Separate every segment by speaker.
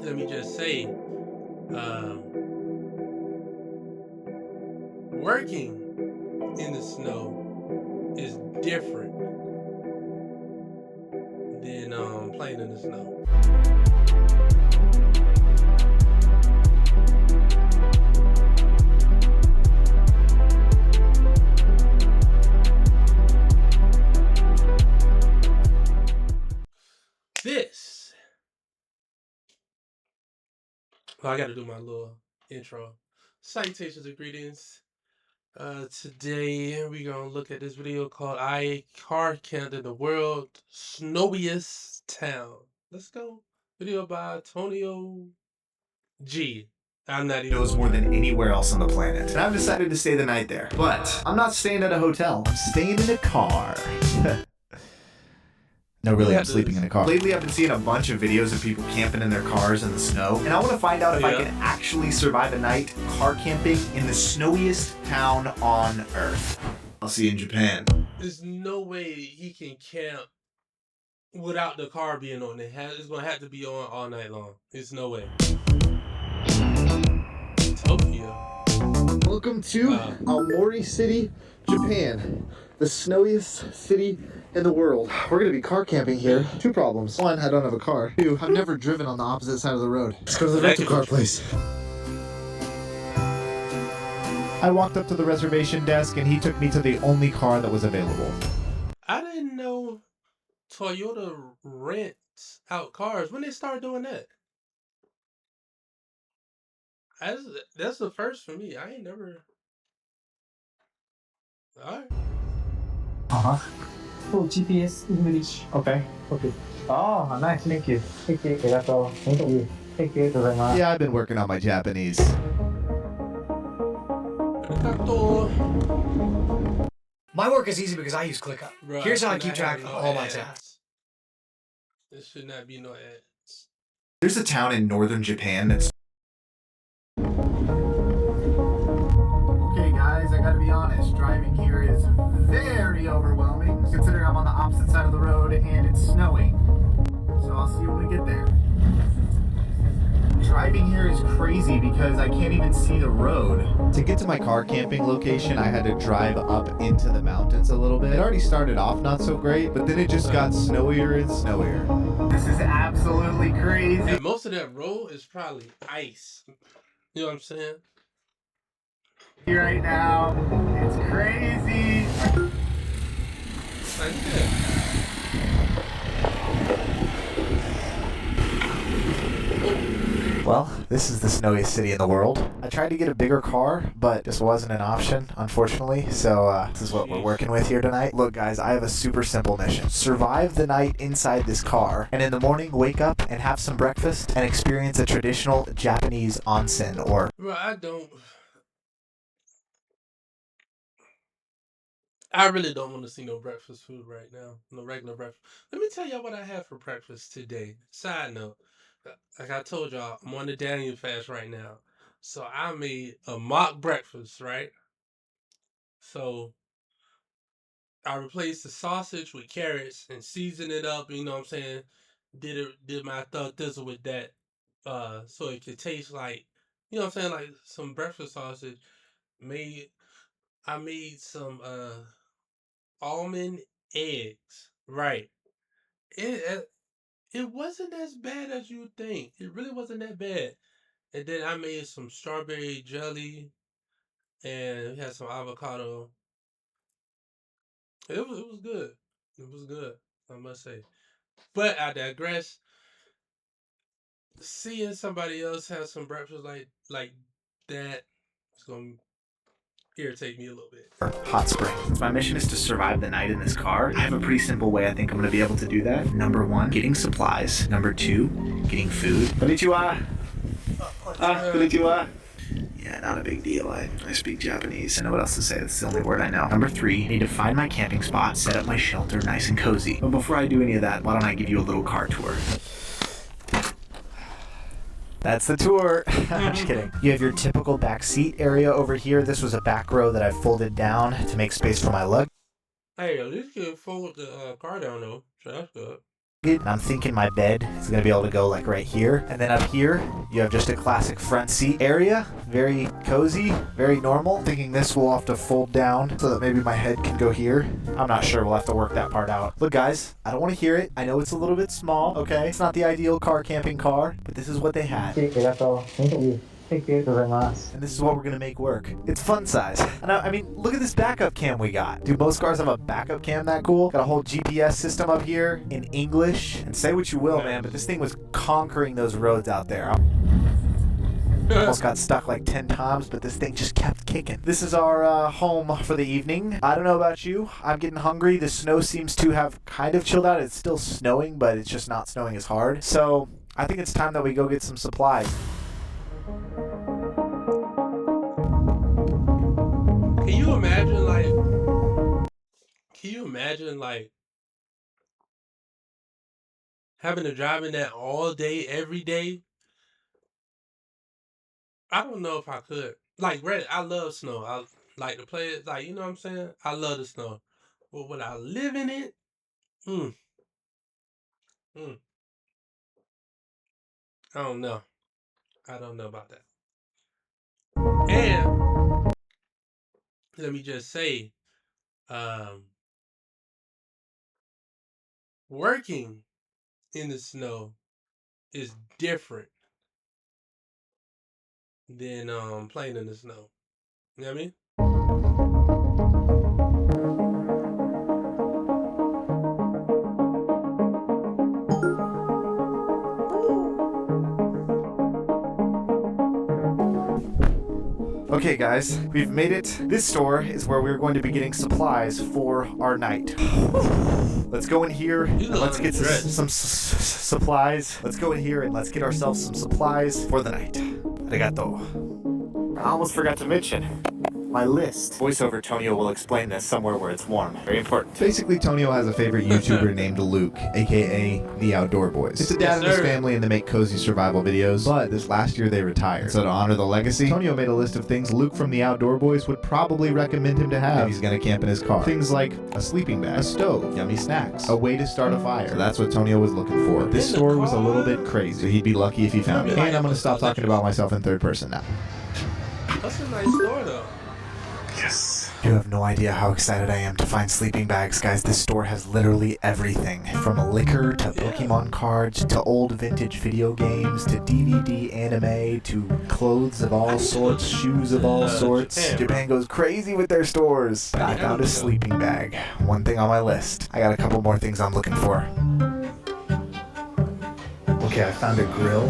Speaker 1: let me just say, working in the snow is different than playing in the snow. This, well, I got to do my little intro. Salutations and greetings. Today we're gonna look at this video called "I Car Camped in the World Snowiest Town." Let's go. Video by Antonio G. I'm not even
Speaker 2: knows more than anywhere else on the planet. And I've decided to stay the night there. But I'm not staying at a hotel. I'm staying in a car. No, really, I'm sleeping in a car. Lately, I've been seeing a bunch of videos of people camping in their cars in the snow, and I want to find out if I can actually survive a night car camping in the snowiest town on Earth. I'll see you in Japan.
Speaker 1: There's no way he can camp without the car being on. It's gonna have to be on all night long. There's no way. Tokyo.
Speaker 3: Welcome to Aomori City, Japan, the snowiest city in the world. We're gonna be car camping here. Two problems. One, I don't have a car. Two, I've never driven on the opposite side of the road. Let's go to the rental car place.
Speaker 2: I walked up to the reservation desk and he took me to the only car that was available.
Speaker 1: I didn't know Toyota rents out cars. When they started doing that? That's the first for me. I ain't never. Alright.
Speaker 4: Oh, GPS English.
Speaker 2: Okay.
Speaker 4: Okay. Oh, nice. Thank you. Thank you. Thank you. Thank you.
Speaker 2: Yeah, I've been working on my Japanese.
Speaker 5: My work is easy because I use ClickUp.
Speaker 1: Bro,
Speaker 5: Here's how I
Speaker 1: should
Speaker 5: keep
Speaker 1: not
Speaker 5: track
Speaker 1: have
Speaker 5: of
Speaker 1: no
Speaker 5: all my
Speaker 1: ads.
Speaker 5: tasks.
Speaker 1: There should not be no ads.
Speaker 2: There's a town in northern Japan that's... Okay guys, I gotta be honest, driving here is very overwhelming, considering I'm on the opposite side of the road and it's snowing. So I'll see you when we get there. Driving here is crazy because I can't even see the road. To get to my car camping location, I had to drive up into the mountains a little bit. It already started off not so great, but then it just got snowier and snowier. This is absolutely crazy.
Speaker 1: And most of that road is probably ice. You know what I'm saying?
Speaker 2: Right now, it's crazy.
Speaker 1: Like that.
Speaker 2: Well, this is the snowiest city in the world. I tried to get a bigger car, but this wasn't an option, unfortunately. So this is what we're working with here tonight. Look, guys, I have a super simple mission. Survive the night inside this car, and in the morning, wake up and have some breakfast and experience a traditional Japanese onsen or...
Speaker 1: Bro, I really don't want to see no breakfast food right now. No regular breakfast. Let me tell y'all what I had for breakfast today. Side note. Like I told y'all, I'm on the Daniel fast right now. So I made a mock breakfast, right? So I replaced the sausage with carrots and seasoned it up, you know what I'm saying? Did my thug thizzle with that. So it could taste like, you know what I'm saying, like some breakfast sausage. I made some almond eggs. Right. It wasn't as bad as you think. It really wasn't that bad. And then I made some strawberry jelly and we had some avocado. It was good. It was good, I must say. But I digress. Seeing somebody else have some breakfast like that is gonna irritate me a little bit.
Speaker 2: Hot springs. My mission is to survive the night in this car. I have a pretty simple way I think I'm going to be able to do that. Number one, getting supplies. Number two, getting food. Konnichiwa. Konnichiwa. Yeah, not a big deal. I speak Japanese. I know what else to say. That's the only word I know. Number three, I need to find my camping spot, set up my shelter nice and cozy. But before I do any of that, why don't I give you a little car tour? That's the tour. I'm just kidding. You have your typical back seat area over here. This was a back row that I folded down to make space for my luggage.
Speaker 1: Hey, at least you can fold the car down though, so that's good.
Speaker 2: And I'm thinking my bed is gonna be able to go like right here. And then up here, you have just a classic front seat area. Very cozy, very normal. Thinking this will have to fold down so that maybe my head can go here. I'm not sure, we'll have to work that part out. Look guys, I don't wanna hear it. I know it's a little bit small, okay? It's not the ideal car camping car, but this is what they had.
Speaker 4: ありがとう。Thank you. Thank you. ありがとうございます。
Speaker 2: And this is what we're gonna make work. It's fun size. And I mean, look at this backup cam we got. Do most cars have a backup cam that cool? Got a whole GPS system up here in English. And say what you will, man, but this thing was conquering those roads out there. Almost got stuck like 10 times, but this thing just kept kicking. This is our home for the evening. I don't know about you. I'm getting hungry. The snow seems to have kind of chilled out. It's still snowing, but it's just not snowing as hard. So I think it's time that we go get some supplies.
Speaker 1: Can you imagine like having to drive in that all day, every day? I don't know if I could. Like, Red, I love snow. I like to play it. Like, you know what I'm saying? I love the snow. But would I live in it? Mm, mm, I don't know. I don't know about that. And let me just say, working in the snow is different than playing in the snow. You know what I mean?
Speaker 2: Okay guys, we've made it. This store is where we're going to be getting supplies for our night. Let's go in here and let's get some supplies. Let's go in here and let's get ourselves some supplies for the night. Arigato. I almost forgot to mention my list. Voiceover Tonio will explain this somewhere where it's warm. Very important.
Speaker 3: Basically, Tonio has a favorite YouTuber named Luke, aka The Outdoor Boys. It's a dad
Speaker 1: Yes,
Speaker 3: and his
Speaker 1: sir.
Speaker 3: family, and they make cozy survival videos. But this last year they retired. So to honor the legacy, Tonio made a list of things Luke from The Outdoor Boys would probably recommend him to have if he's gonna camp in his car. Things like a sleeping bag, a stove, yummy snacks, a way to start a fire. So that's what Tonio was looking for. This
Speaker 1: In the
Speaker 3: store was a
Speaker 1: car?
Speaker 3: little bit crazy. So he'd be lucky if he found it. And I'm gonna stop talking about myself in third person now.
Speaker 1: That's a nice store, though.
Speaker 2: Yes. You have no idea how excited I am to find sleeping bags, guys. This store has literally everything. From liquor to Pokemon cards to old vintage video games to DVD anime to clothes of all sorts, shoes of all sorts. Japan goes crazy with their stores. But I found a sleeping bag. One thing on my list. I got a couple more things I'm looking for. Okay, I found a grill,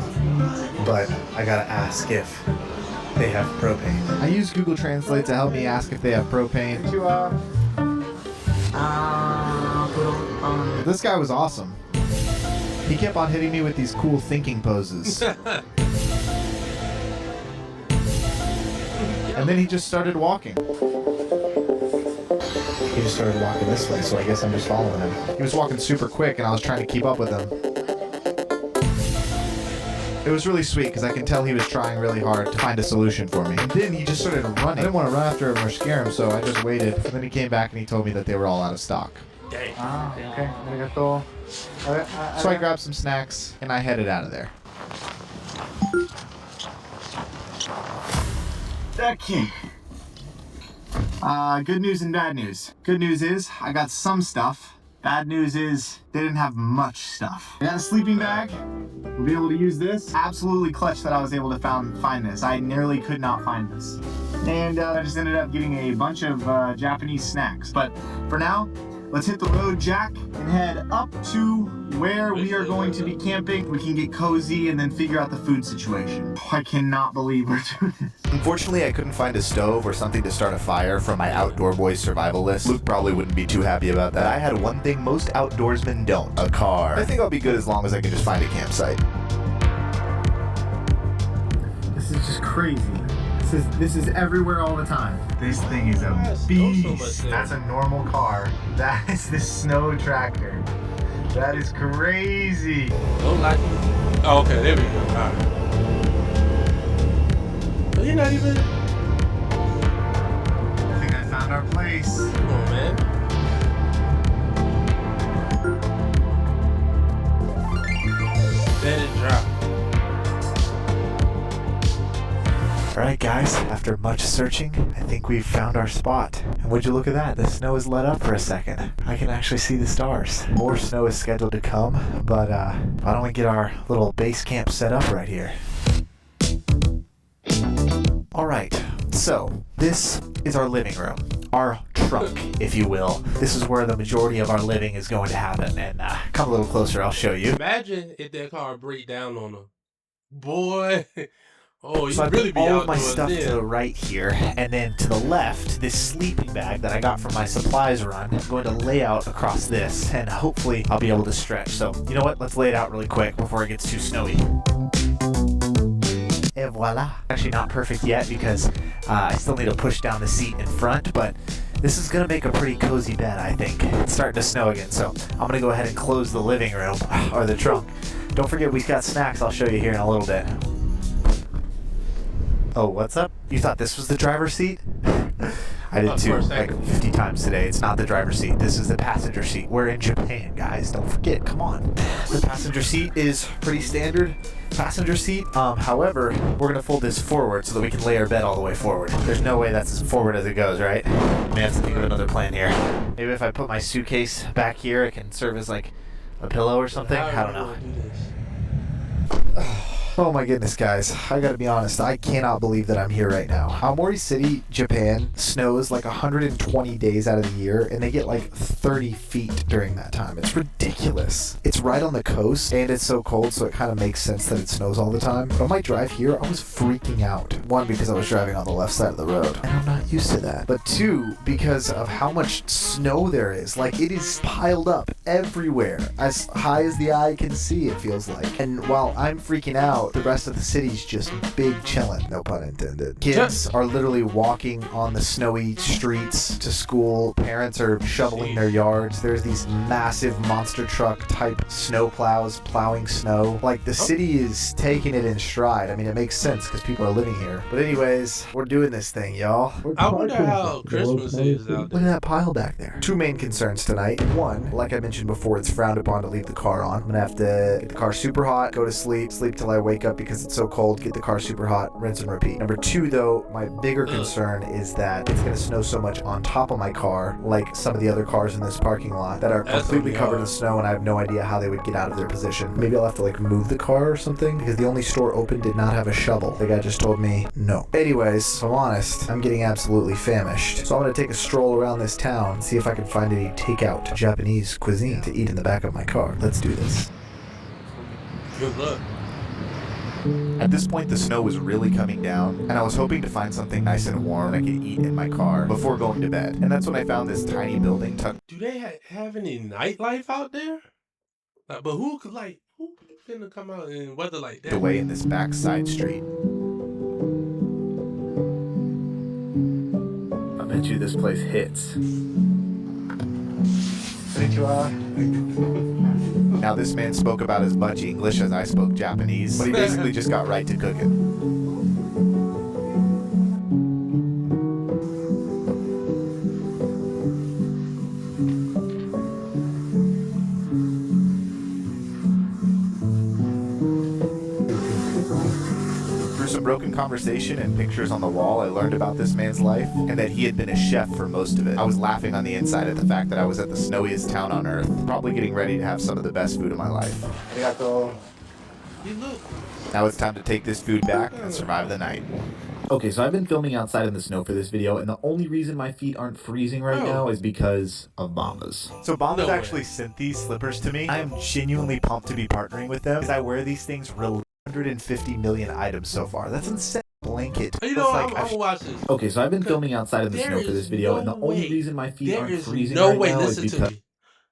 Speaker 2: but I gotta ask if they have propane.
Speaker 3: I use Google Translate to help me ask if they have propane. This guy was awesome. He kept on hitting me with these cool thinking poses. And then he just started walking.
Speaker 2: He just started walking this way, so I guess I'm just following him.
Speaker 3: He was walking super quick and I was trying to keep up with him. It was really sweet because I can tell he was trying really hard to find a solution for me. And then he just started running. I didn't want to run after him or scare him, so I just waited. And then he came back and he told me that they were all out of stock.
Speaker 1: Dang.
Speaker 4: Ah, okay. ありがとう。
Speaker 3: So I grabbed some snacks and I headed out of there.
Speaker 2: Okay. Good news and bad news. Good news is I got some stuff. Bad news is they didn't have much stuff. I got a sleeping bag. We'll be able to use this. Absolutely clutch that I was able to find this. I nearly could not find this. And I just ended up getting a bunch of Japanese snacks. But for now, let's hit the road, Jack, and head up to where we are going to be camping. We can get cozy and then figure out the food situation. I cannot believe we're doing this. Unfortunately, I couldn't find a stove or something to start a fire from my Outdoor Boys survival list. Luke probably wouldn't be too happy about that. I had one thing most outdoorsmen don't, a car. I think I'll be good as long as I can just find a campsite. This is just crazy. This is everywhere all the time. This thing is a beast. That's a normal car. That is the snow tractor. That is crazy.
Speaker 1: Don't like it. Oh, okay, there we go. All right. But you're not even.
Speaker 2: I think I found our place.
Speaker 1: Come on, man. Let it drop.
Speaker 2: Alright guys, after much searching, I think we've found our spot. And would you look at that, the snow is let up for a second. I can actually see the stars. More snow is scheduled to come, but why don't we get our little base camp set up right here? Alright, so this is our living room. Our trunk, if you will. This is where the majority of our living is going to happen. And come a little closer, I'll show you.
Speaker 1: Imagine if that car break down on them. Boy. Oh, you
Speaker 2: So I
Speaker 1: really
Speaker 2: put
Speaker 1: be
Speaker 2: all of my
Speaker 1: outdoors
Speaker 2: stuff
Speaker 1: then.
Speaker 2: to the right here, and then to the left, this sleeping bag that I got from my supplies run, I'm going to lay out across this, and hopefully I'll be able to stretch. So, you know what? Let's lay it out really quick before it gets too snowy. Et voila. Actually not perfect yet because I still need to push down the seat in front, but this is going to make a pretty cozy bed, I think. It's starting to snow again, so I'm going to go ahead and close the living room, or the trunk. Don't forget we've got snacks I'll show you here in a little bit. Oh, what's up? You thought this was the driver's seat? I did too, like 50 times today. It's not the driver's seat. This is the passenger seat. We're in Japan, guys. Don't forget. Come on. The passenger seat is pretty standard passenger seat. However, we're going to fold this forward so that we can lay our bed all the way forward. There's no way that's as forward as it goes, right? May have to think of another plan here. Maybe if I put my suitcase back here, it can serve as like a pillow or something. I don't know. Oh my goodness, guys. I gotta be honest, I cannot believe that I'm here right now. Aomori City, Japan, snows like 120 days out of the year, and they get like 30 feet during that time. It's ridiculous. It's right on the coast, and it's so cold, so it kind of makes sense that it snows all the time. But on my drive here, I was freaking out. One, because I was driving on the left side of the road, and I'm not used to that. But two, because of how much snow there is. Like, it is piled up everywhere, as high as the eye can see, it feels like. And while I'm freaking out, the rest of the city's just big chillin', no pun intended. Kids are literally walking on the snowy streets to school. Parents are shoveling their yards. There's these massive monster truck type snow plows plowing snow. Like, the city is taking it in stride. I mean, it makes sense because people are living here. But anyways, we're doing this thing, y'all.
Speaker 1: I wonder how Christmas is out
Speaker 2: Look
Speaker 1: there.
Speaker 2: at that pile back there. Two main concerns tonight. One, like I mentioned before, it's frowned upon to leave the car on. I'm gonna have to get the car super hot, go to sleep till I wake up because it's so cold, get the car super hot, rinse and repeat. Number two, though, my bigger concern is that it's gonna snow so much on top of my car, like some of the other cars in this parking lot that are completely covered in snow, and I have no idea how they would get out of their position. Maybe I'll have to like move the car or something because the only store open did not have a shovel. The guy just told me no. Anyways, if I'm honest, I'm getting absolutely famished. So I'm gonna take a stroll around this town and see if I can find any takeout Japanese cuisine to eat in the back of my car. Let's do this.
Speaker 1: Good luck.
Speaker 2: At this point, the snow was really coming down, and I was hoping to find something nice and warm I could eat in my car before going to bed. And that's when I found this tiny building tucked.
Speaker 1: Do they have any nightlife out there? Like, but who finna come out in weather like that?
Speaker 2: Away in this back side street. I bet you this place hits. Now this man spoke about as much English as I spoke Japanese, but he basically just got right to cooking. Some broken conversation and pictures on the wall, I learned about this man's life and that he had been a chef for most of it. I was laughing on the inside at the fact that I was at the snowiest town on earth, probably getting ready to have some of the best food of my life.
Speaker 1: You look.
Speaker 2: Now it's time to take this food back and survive the night. Okay, so I've been filming outside in the snow for this video, and the only reason my feet aren't freezing right now is because of Bombas. So Bombas actually sent these slippers to me. I am genuinely pumped to be partnering with them because I wear these things 150 million items so far. That's insane. Blanket.
Speaker 1: You know, I'm gonna watch this.
Speaker 2: Okay, so I've been filming outside in the snow for this video, and the only reason my feet aren't freezing right now is because...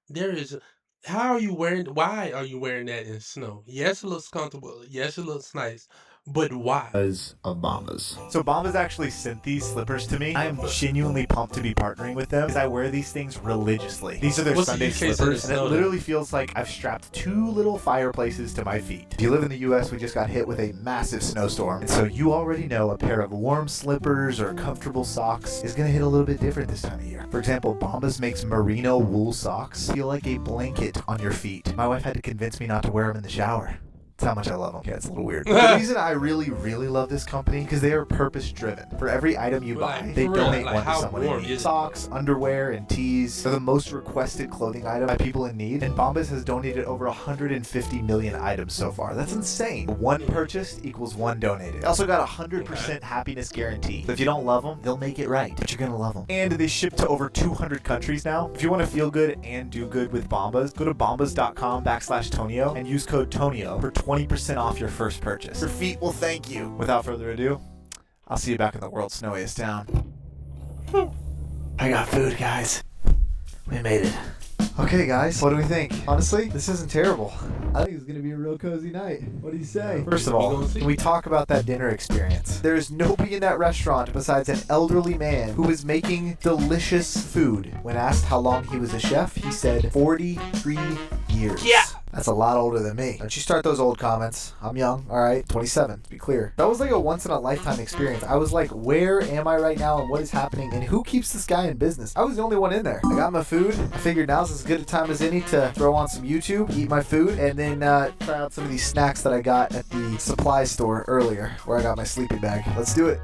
Speaker 1: There is... How are you wearing... Why are you wearing that in snow? Yes, it looks comfortable. Yes, it looks nice. But why?
Speaker 2: Because of Bombas. So Bombas actually sent these slippers to me. I am genuinely pumped to be partnering with them because I wear these things religiously. These are their Sunday slippers, and it literally feels like I've strapped two little fireplaces to my feet. If you live in the US, we just got hit with a massive snowstorm, and so you already know a pair of warm slippers or comfortable socks is going to hit a little bit different this time of year. For example, Bombas makes merino wool socks feel like a blanket on your feet. My wife had to convince me not to wear them in the shower. That's how much I love them. Yeah, it's a little weird. The reason I really, really love this company because they are purpose driven. For every item you buy,
Speaker 1: Like,
Speaker 2: they
Speaker 1: for real,
Speaker 2: donate
Speaker 1: like,
Speaker 2: one to
Speaker 1: how
Speaker 2: someone in
Speaker 1: warm
Speaker 2: need.
Speaker 1: is it?
Speaker 2: Socks, underwear, and tees are the most requested clothing item by people in need, and Bombas has donated over 150 million items so far. That's insane. One purchased equals one donated. They also got a 100% happiness guarantee. So if you don't love them, they'll make it right, but you're gonna love them. And they ship to over 200 countries now. If you want to feel good and do good with Bombas, go to bombas.com/Tonio and use code Tonio for 20% off your first purchase. Your feet will thank you. Without further ado, I'll see you back in the world's snowiest town. I got food, guys. We made it. Okay, guys, what do we think? Honestly, this isn't terrible. I think it's gonna be a real cozy night. What do you say? First of all, can we talk about that dinner experience? There is nobody in that restaurant besides an elderly man who was making delicious food. When asked how long he was a chef, he said 43 years. Yeah! That's a lot older than me. Don't you start those old comments. I'm young, alright? 27, to be clear. That was like a once-in-a-lifetime experience. I was like, where am I right now and what is happening and who keeps this guy in business? I was the only one in there. I got my food. I figured now's as good a time as any to throw on some YouTube, eat my food, and then try out some of these snacks that I got at the supply store earlier where I got my sleeping bag. Let's do it.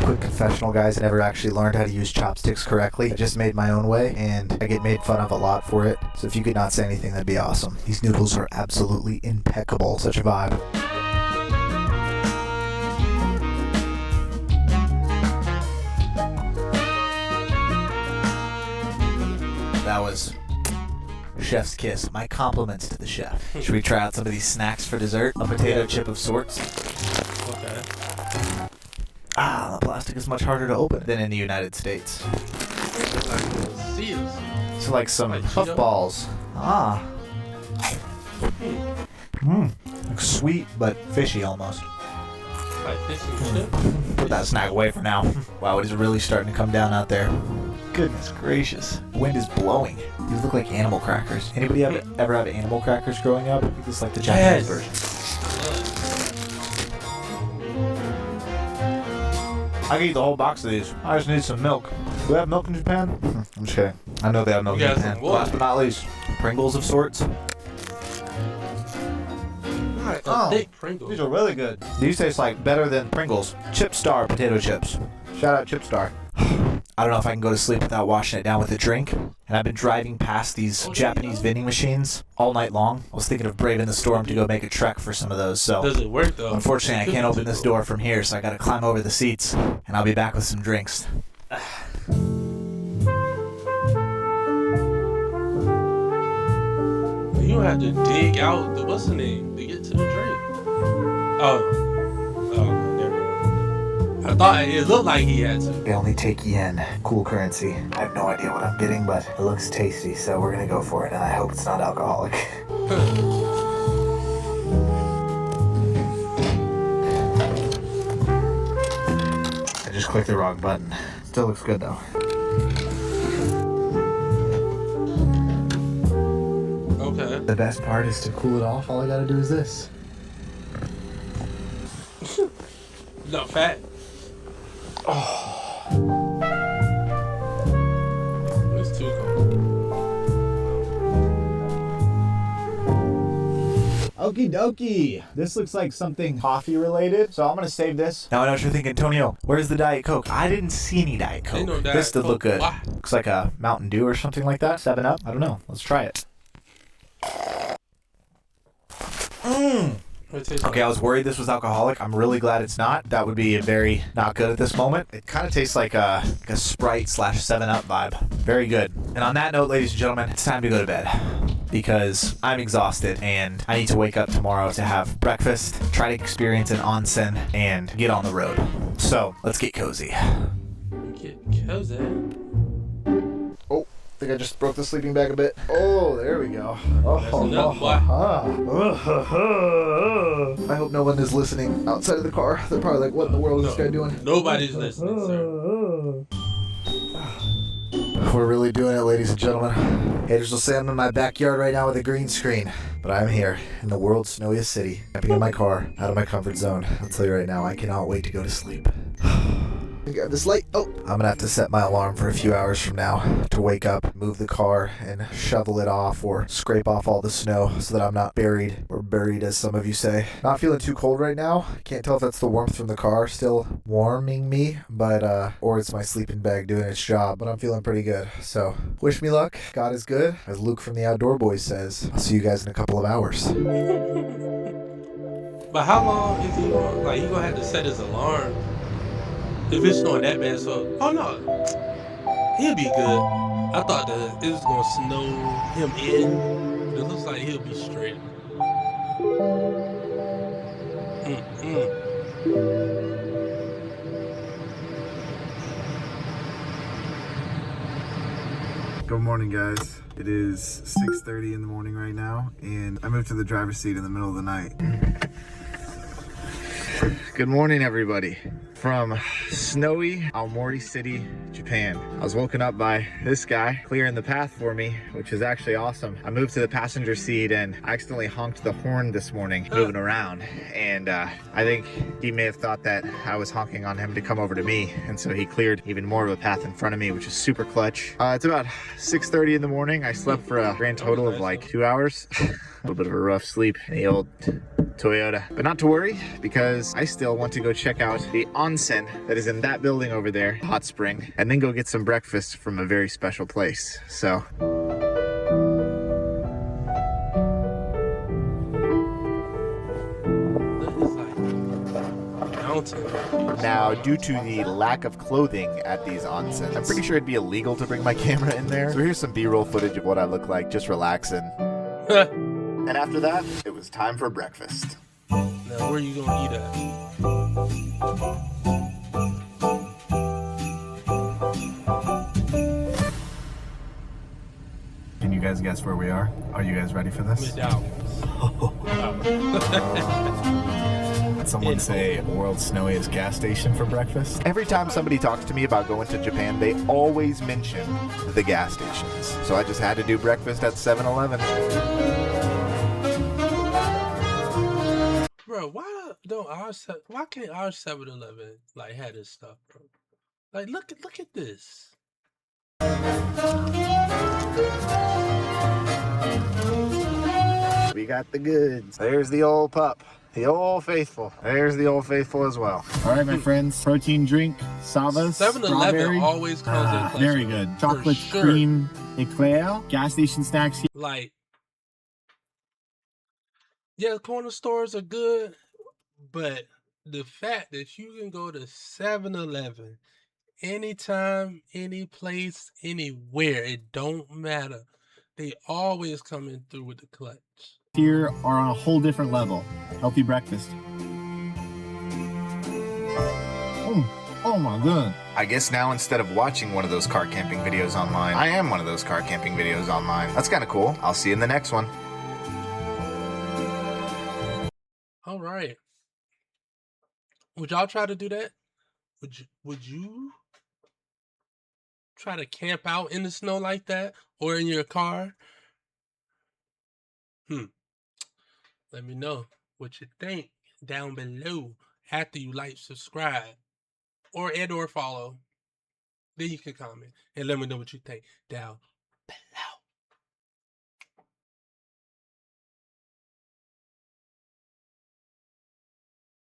Speaker 2: Quick confessional, guys. I never actually learned how to use chopsticks correctly. I just made my own way, and I get made fun of a lot for it. So if you could not say anything, that'd be awesome. These noodles are absolutely impeccable. Such a vibe. That was chef's kiss. My compliments to the chef. Should we try out some of these snacks for dessert? A potato chip of sorts.
Speaker 1: Okay.
Speaker 2: Ah, the plastic is much harder to open than in the United States. So like some
Speaker 1: Like
Speaker 2: puff
Speaker 1: Cheetos?
Speaker 2: balls. Ah. Looks sweet but fishy almost.
Speaker 1: Like fish and chip?
Speaker 2: Put that snack away for now. Wow, it is really starting to come down out there. Goodness gracious. Wind is blowing. These look like animal crackers. Anybody ever have animal crackers growing up? I think this is like the Japanese version. I can eat the whole box of these. I just need some milk. Do they have milk in Japan? I'm just kidding. I know they have milk
Speaker 1: You
Speaker 2: in
Speaker 1: got
Speaker 2: Japan.
Speaker 1: some what?
Speaker 2: Last but not least, Pringles of sorts.
Speaker 1: A thick Pringles.
Speaker 2: These are really good. These taste like better than Pringles. Chip Star potato chips. Shout out Chip Star. I don't know if I can go to sleep without washing it down with a drink. And I've been driving past these Japanese vending machines all night long. I was thinking of braving the storm to go make a trek for some of those. So
Speaker 1: Does it work though?
Speaker 2: unfortunately, I can't open this door from here, so I gotta climb over the seats. And I'll be back with some drinks.
Speaker 1: You have to dig out the what's the name to get to the drink. Oh, never mind. I thought it looked like he had to.
Speaker 2: They only take yen, cool currency. I have no idea what I'm getting, but it looks tasty, so we're gonna go for it, and I hope it's not alcoholic. I just clicked the wrong button. Still looks good though.
Speaker 1: Okay.
Speaker 2: The best part is to cool it off. All I gotta do is this.
Speaker 1: No fat. It's too cold.
Speaker 2: Okie dokie. This looks like something coffee related, so I'm gonna save this. Now I know what you're thinking, Tonio. Where's the Diet Coke? I didn't see any Diet Coke.
Speaker 1: Ain't no Diet
Speaker 2: This does look
Speaker 1: Coke.
Speaker 2: good.
Speaker 1: Why?
Speaker 2: Looks like a Mountain Dew or something like that. 7-Up. I don't know. Let's try it.
Speaker 1: What it tastes
Speaker 2: Okay, I was worried this was alcoholic. I'm really glad it's not. That would be very not good at this moment. It kind of tastes like a Sprite / 7-Up vibe. Very good. And on that note, ladies and gentlemen, it's time to go to bed because I'm exhausted and I need to wake up tomorrow to have breakfast, try to experience an onsen, and get on the road. So let's get cozy.
Speaker 1: Get cozy.
Speaker 3: I think I just broke the sleeping bag a bit. Oh, there we go.
Speaker 1: That's enough, boy.
Speaker 3: I hope no one is listening outside of the car. They're probably like, what in the world is this guy doing?
Speaker 1: Nobody's listening, sir.
Speaker 3: We're really doing it, ladies and gentlemen. Haters will say I'm in my backyard right now with a green screen. But I'm here in the world's snowiest city, camping in my car, out of my comfort zone. I'll tell you right now, I cannot wait to go to sleep. Grab this light. Oh, I'm gonna have to set my alarm for a few hours from now to wake up, move the car, and shovel it off or scrape off all the snow so that I'm not buried, or buried as some of you say. Not feeling too cold right now. Can't tell if that's the warmth from the car still warming me, but or it's my sleeping bag doing its job, but I'm feeling pretty good. So wish me luck. God is good, as Luke from the Outdoor Boys says. I'll see you guys in a couple of hours.
Speaker 1: But how long is he going? Like, he gonna have to set his alarm if it's snowing that bad. So, oh no, he'll be good. I thought that it was gonna snow him in. It looks like he'll be straight.
Speaker 3: Good morning, guys. It is 6:30 in the morning right now, and I moved to the driver's seat in the middle of the night. Good morning, everybody. From snowy Aomori City, Japan. I was woken up by this guy clearing the path for me, which is actually awesome. I moved to the passenger seat and I accidentally honked the horn this morning moving around. And I think he may have thought that I was honking on him to come over to me. And so he cleared even more of a path in front of me, which is super clutch. It's about 6:30 in the morning. I slept for a grand total of like 2 hours. A little bit of a rough sleep in the old Toyota. But not to worry, because I still want to go check out the onsen that is in that building over there, hot spring, and then go get some breakfast from a very special place. So now, due to the lack of clothing at these onsens, I'm pretty sure it'd be illegal to bring my camera in there. So here's some B-roll footage of what I look like just relaxing. And after that, it was time for breakfast.
Speaker 1: Now, where are you gonna eat at?
Speaker 3: Can you guys guess where we are? Are you guys ready for this? Did someone say world's snowiest gas station for breakfast? Every time somebody talks to me about going to Japan, they always mention the gas stations. So I just had to do breakfast at 7-Eleven.
Speaker 1: Bro, why can't our 7-Eleven like have this stuff, bro? Like, look at this.
Speaker 3: We got the goods. There's the old pup. The old faithful. There's the old faithful as well. All right, my friends. Protein drink, Savas.
Speaker 1: 7-Eleven always comes in clutch.
Speaker 6: Very good. Chocolate
Speaker 1: sure.
Speaker 6: cream eclair. Gas station snacks here.
Speaker 1: Like, yeah, corner stores are good, but the fact that you can go to 7-Eleven anytime, any place, anywhere, it don't matter. They always coming through with the clutch.
Speaker 6: Here are on a whole different level. Healthy breakfast. Oh my god.
Speaker 2: I guess now instead of watching one of those car camping videos online, I am one of those car camping videos online. That's kind of cool. I'll see you in the next one.
Speaker 1: All right. Would y'all try to do that? Would you try to camp out in the snow like that or in your car? Let me know what you think down below after you like, subscribe, or follow. Then you can comment and let me know what you think down below.